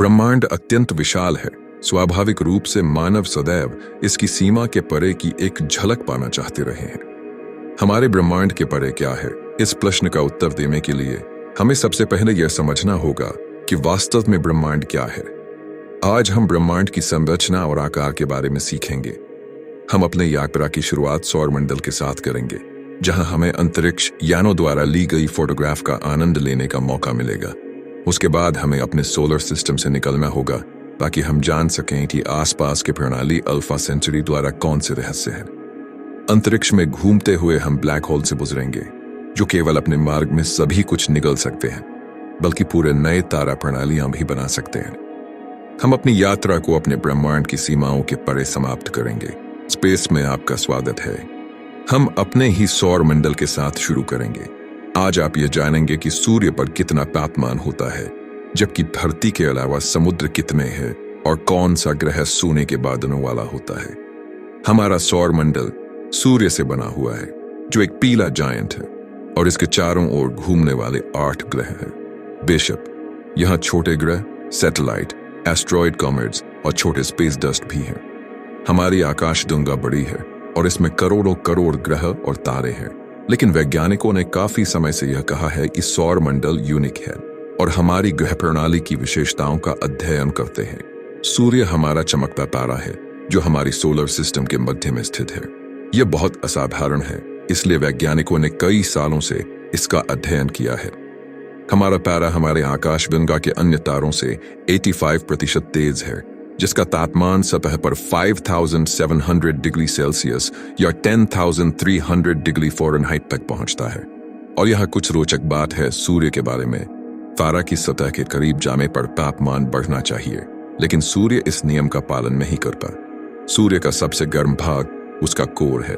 ब्रह्मांड अत्यंत विशाल है। स्वाभाविक रूप से मानव सदैव इसकी सीमा के परे की एक झलक पाना चाहते रहे हैं। हमारे ब्रह्मांड के परे क्या है, इस प्रश्न का उत्तर देने के लिए हमें सबसे पहले यह समझना होगा कि वास्तव में ब्रह्मांड क्या है। आज हम ब्रह्मांड की संरचना और आकार के बारे में सीखेंगे। हम अपने यात्रा की शुरुआत सौर मंडल के साथ करेंगे, जहां हमें अंतरिक्ष यानों द्वारा ली गई फोटोग्राफ का आनंद लेने का मौका मिलेगा। उसके बाद हमें अपने सोलर सिस्टम से निकलना होगा ताकि हम जान सकें कि आसपास की प्रणाली अल्फा सेंचुरी द्वारा कौन से रहस्य हैं। अंतरिक्ष में घूमते हुए हम ब्लैक होल से गुजरेंगे, जो केवल अपने मार्ग में सभी कुछ निगल सकते हैं, बल्कि पूरे नए तारा प्रणालियां भी बना सकते हैं। हम अपनी यात्रा को अपने ब्रह्मांड की सीमाओं के परे समाप्त करेंगे। स्पेस में आपका स्वागत है। हम अपने ही सौर मंडल के साथ शुरू करेंगे। आज आप ये जानेंगे कि सूर्य पर कितना तापमान होता है, जबकि धरती के अलावा समुद्र कितने हैं और कौन सा ग्रह सोने के बादलों वाला होता है। हमारा सौर मंडल सूर्य से बना हुआ है, जो एक पीला जायंट है, और इसके चारों ओर घूमने वाले 8 ग्रह हैं। बेशक यहाँ छोटे ग्रह, सैटेलाइट, एस्ट्रॉइड, कॉमेट्स और छोटे स्पेस डस्ट भी हैं। हमारी आकाशगंगा बड़ी है और इसमें करोड़ों करोड़ ग्रह और तारे हैं, लेकिन वैज्ञानिकों ने काफी समय से यह कहा है कि सौर मंडल यूनिक है और हमारी ग्रह प्रणाली की विशेषताओं का अध्ययन करते हैं। सूर्य हमारा चमकता तारा है, जो हमारी सोलर सिस्टम के मध्य में स्थित है। यह बहुत असाधारण है, इसलिए वैज्ञानिकों ने कई सालों से इसका अध्ययन किया है। हमारा तारा हमारे आकाशगंगा के अन्य तारों से 85% तेज है, जिसका तापमान सतह पर 5700 डिग्री सेल्सियस या 10,300 डिग्री फ़ारेनहाइट तक पहुंचता है। और यह कुछ रोचक बात है सूर्य के बारे में। तारा की सतह के करीब जाने पर तापमान बढ़ना चाहिए, लेकिन सूर्य इस नियम का पालन नहीं करता। सूर्य का सबसे गर्म भाग उसका कोर है,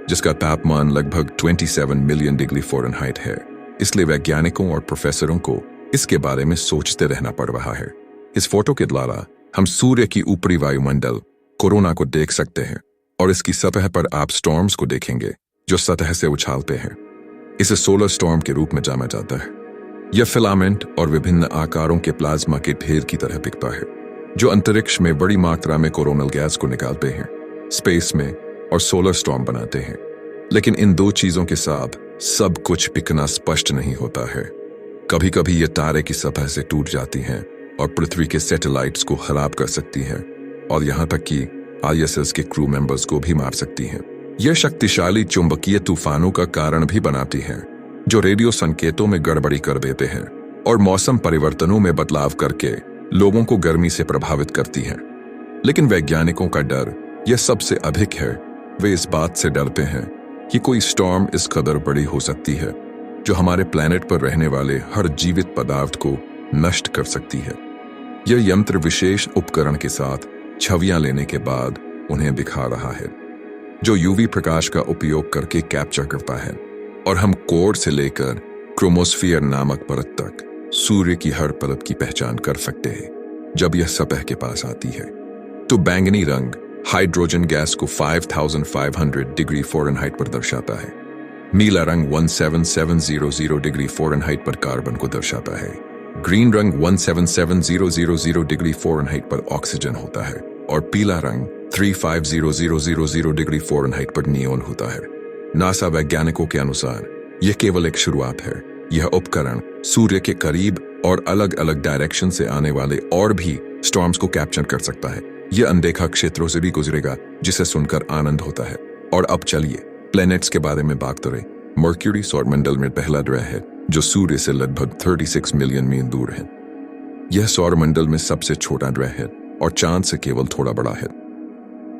जिसका तापमान लगभग 27 मिलियन डिग्री फ़ारेनहाइट है। इसलिए वैज्ञानिकों और प्रोफेसरों को इसके बारे में सोचते रहना पड़ रहा है। इस फोटो के द्वारा हम सूर्य की ऊपरी वायुमंडल कोरोना को देख सकते हैं, और इसकी सतह पर आप स्टॉर्म्स को देखेंगे जो सतह से उछालते हैं। इसे सोलर स्टॉर्म के रूप में जाना जाता है। यह फिलामेंट और विभिन्न आकारों के प्लाज्मा के ढेर की तरह दिखता है, जो अंतरिक्ष में बड़ी मात्रा में कोरोनल गैस को निकालते हैं, स्पेस में और सोलर स्टॉर्म बनाते हैं। लेकिन इन दो चीजों के साथ सब कुछ दिखना स्पष्ट नहीं होता है। कभी कभी ये तारे की सतह से टूट जाती हैं और पृथ्वी के सैटेलाइट्स को खराब कर सकती हैं, और यहाँ तक कि ISS के क्रू मेंबर्स को भी मार सकती हैं। यह शक्तिशाली चुंबकीय तूफानों का कारण भी बनाती हैं, जो रेडियो संकेतों में गड़बड़ी कर देते हैं और मौसम परिवर्तनों में बदलाव करके लोगों को गर्मी से प्रभावित करती हैं। लेकिन वैज्ञानिकों का डर यह सबसे अधिक है। वे इस बात से डरते हैं कि कोई स्टॉर्म इस कदर बड़ी हो सकती है, जो हमारे प्लेनेट पर रहने वाले हर जीवित पदार्थ को नष्ट कर सकती है। यह यंत्र विशेष उपकरण के साथ छवियां लेने के बाद उन्हें दिखा रहा है, जो UV प्रकाश का उपयोग करके कैप्चर करता है, और हम कोर से लेकर क्रोमोस्फियर नामक परत तक सूर्य की हर परत की पहचान कर सकते हैं। जब यह सतह के पास आती है तो बैंगनी रंग हाइड्रोजन गैस को 5500 डिग्री फ़ारेनहाइट पर दर्शाता है। नीला रंग 17700 डिग्री फ़ारेनहाइट पर कार्बन को दर्शाता है। ग्रीन रंग 177,000 डिग्री फ़ारेनहाइट पर ऑक्सीजन होता है, और पीला रंग 350,000 डिग्री फ़ारेनहाइट पर नियोन होता है। नासा वैज्ञानिकों के अनुसार यह केवल एक शुरुआत है। यह उपकरण सूर्य के करीब और अलग अलग डायरेक्शन से आने वाले और भी स्टॉर्म्स को कैप्चर कर सकता है। यह अनदेखा क्षेत्रों से भी गुजरेगा, जिसे सुनकर आनंद होता है। और अब चलिए प्लैनेट्स के बारे में बात करें। मर्क्यूरी सौरमंडल में पहला ग्रह है, जो सूर्य से लगभग 36 मिलियन मील दूर है। यह सौरमंडल में सबसे छोटा ग्रह है और चांद से केवल थोड़ा बड़ा है।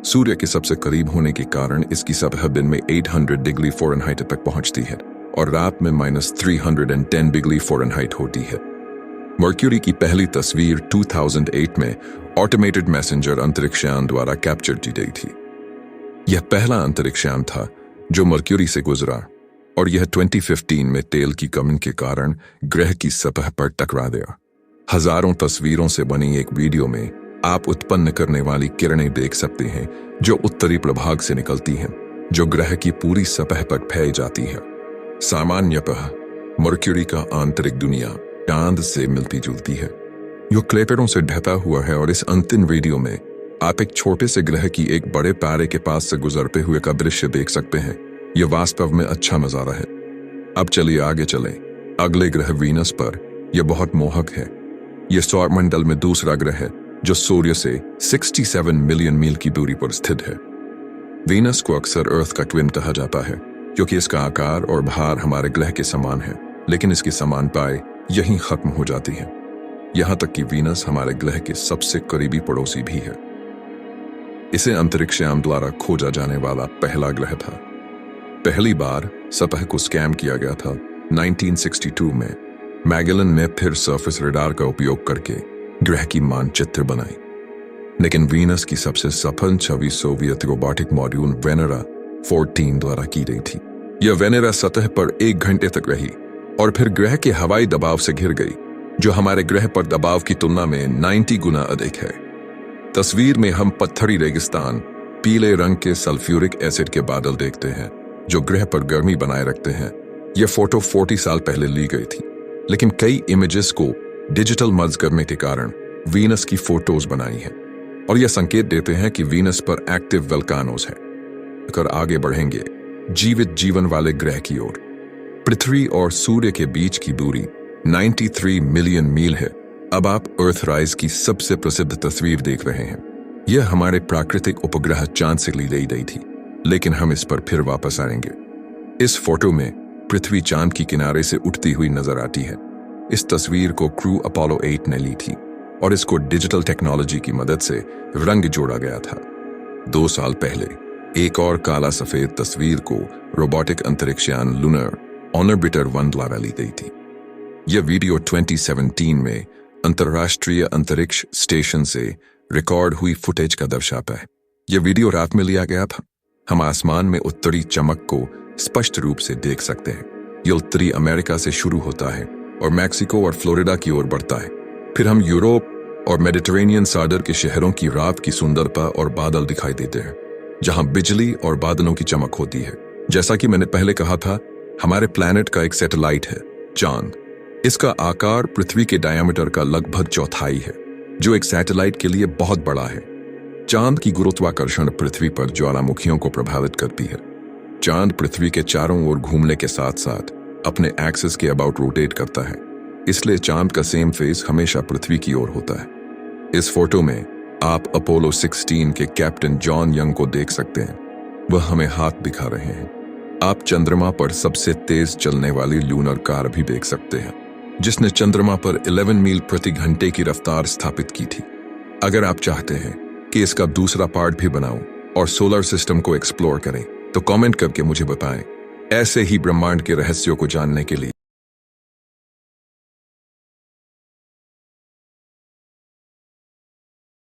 सूर्य के सबसे करीब होने के कारण इसकी सतह दिन में 800 डिग्री फ़ारेनहाइट तक पहुंचती है और रात में -310 डिग्री फ़ारेनहाइट होती है। मर्क्यूरी की पहली तस्वीर 2008 में ऑटोमेटेड मैसेंजर अंतरिक्षयान द्वारा कैप्चर की गई थी। यह पहला अंतरिक्षयान था जो मर्क्यूरी से गुजरा, और यह 2015 में तेल की कमी के कारण ग्रह की सतह पर टकरा गया। हजारों तस्वीरों से बनी एक वीडियो में आप उत्पन्न करने वाली किरणें देख सकते हैं, जो उत्तरी प्रभाग से निकलती हैं, जो ग्रह की पूरी सतह पर फैल जाती है। सामान्यतः मर्क्यूरी का आंतरिक दुनिया चांद से मिलती जुलती है। जो क्लेपेरों से ढका हुआ है, और इस अंतिम वीडियो में आप एक छोटे से ग्रह की एक बड़े तारे के पास से गुजरते हुए का दृश्य देख सकते हैं। यह वास्तव में अच्छा नजारा है। अब चलिए आगे चलें। अगले ग्रह वीनस पर। यह बहुत मोहक है। यह सौरमंडल में दूसरा ग्रह है जो सूर्य से 67 मिलियन मील की दूरी पर स्थित है। वीनस को अक्सर अर्थ का ट्विन कहा जाता है क्योंकि इसका आकार और भार हमारे ग्रह के समान है, लेकिन इसकी समानताएं यहीं खत्म हो जाती हैं। यहां तक कि वीनस हमारे ग्रह के सबसे करीबी पड़ोसी भी है। इसे अंतरिक्षयान द्वारा खोजा जाने वाला पहला ग्रह था। पहली बार सतह को स्कैन किया गया था 1962 में। मैगेलन ने फिर सरफेस रडार का उपयोग करके ग्रह की मानचित्र बनाई, लेकिन वीनस की सबसे सफल छवि सोवियत रोबोटिक मॉड्यूल वेनेरा 14 द्वारा की गई थी। यह वेनेरा सतह पर 1 घंटे तक रही और फिर ग्रह के हवाई दबाव से घिर गई, जो हमारे ग्रह पर दबाव की तुलना में 90 गुना अधिक है। तस्वीर में हम पत्थरी रेगिस्तान, पीले रंग के सल्फ्यूरिक एसिड के बादल देखते हैं जो ग्रह पर गर्मी बनाए रखते हैं। यह फोटो 40 साल पहले ली गई थी, लेकिन कई इमेजेस को डिजिटल मर्ज करने के कारण वीनस की फोटोज बनाई हैं, और यह संकेत देते हैं कि वीनस पर एक्टिव वल्कानोस है। अगर आगे बढ़ेंगे जीवित जीवन वाले ग्रह की ओर। पृथ्वी और सूर्य के बीच की दूरी 93 मिलियन मील है। अब आप अर्थराइज की सबसे प्रसिद्ध तस्वीर देख रहे हैं। यह हमारे प्राकृतिक उपग्रह चांद से ली गई थी, लेकिन हम इस पर फिर वापस आएंगे। इस फोटो में पृथ्वी चांद की किनारे से उठती हुई नजर आती है। इस तस्वीर को क्रू अपोलो 8 ने ली थी और इसको डिजिटल टेक्नोलॉजी की मदद से रंग जोड़ा गया था। 2 साल पहले एक और काला सफेद तस्वीर को रोबोटिक अंतरिक्षयान लूनर ऑर्बिटर 1 द्वारा ली गई थी। यह वीडियो 2017 में अंतर्राष्ट्रीय अंतरिक्ष स्टेशन से रिकॉर्ड हुई फुटेज का दर्शाता है। यह वीडियो रात में लिया गया था। हम आसमान में उत्तरी चमक को स्पष्ट रूप से देख सकते हैं। यह उत्तरी अमेरिका से शुरू होता है और मैक्सिको और फ्लोरिडा की ओर बढ़ता है। फिर हम यूरोप और मेडिटरेनियन सागर के शहरों की रात की सुंदरता और बादल दिखाई देते हैं, जहां बिजली और बादलों की चमक होती है। जैसा कि मैंने पहले कहा था, हमारे प्लैनेट का एक सैटेलाइट है चांद। इसका आकार पृथ्वी के डायमीटर का लगभग चौथाई है, जो एक सैटेलाइट के लिए बहुत बड़ा है। चांद की गुरुत्वाकर्षण पृथ्वी पर ज्वालामुखियों को प्रभावित करती है। चांद पृथ्वी के चारों ओर घूमने के साथ साथ अपने एक्सिस के अबाउट रोटेट करता है, इसलिए चांद का सेम फेस हमेशा पृथ्वी की ओर होता है। इस फोटो में आप अपोलो 16 के कैप्टन जॉन यंग को देख सकते हैं। वह हमें हाथ दिखा रहे हैं। आप चंद्रमा पर सबसे तेज चलने वाली लूनर कार भी देख सकते हैं, जिसने चंद्रमा पर 11 मील प्रति घंटे की रफ्तार स्थापित की थी। अगर आप चाहते हैं कि इसका दूसरा पार्ट भी बनाऊं और सोलर सिस्टम को एक्सप्लोर करें, तो कमेंट करके मुझे बताएं। ऐसे ही ब्रह्मांड के रहस्यों को जानने के लिए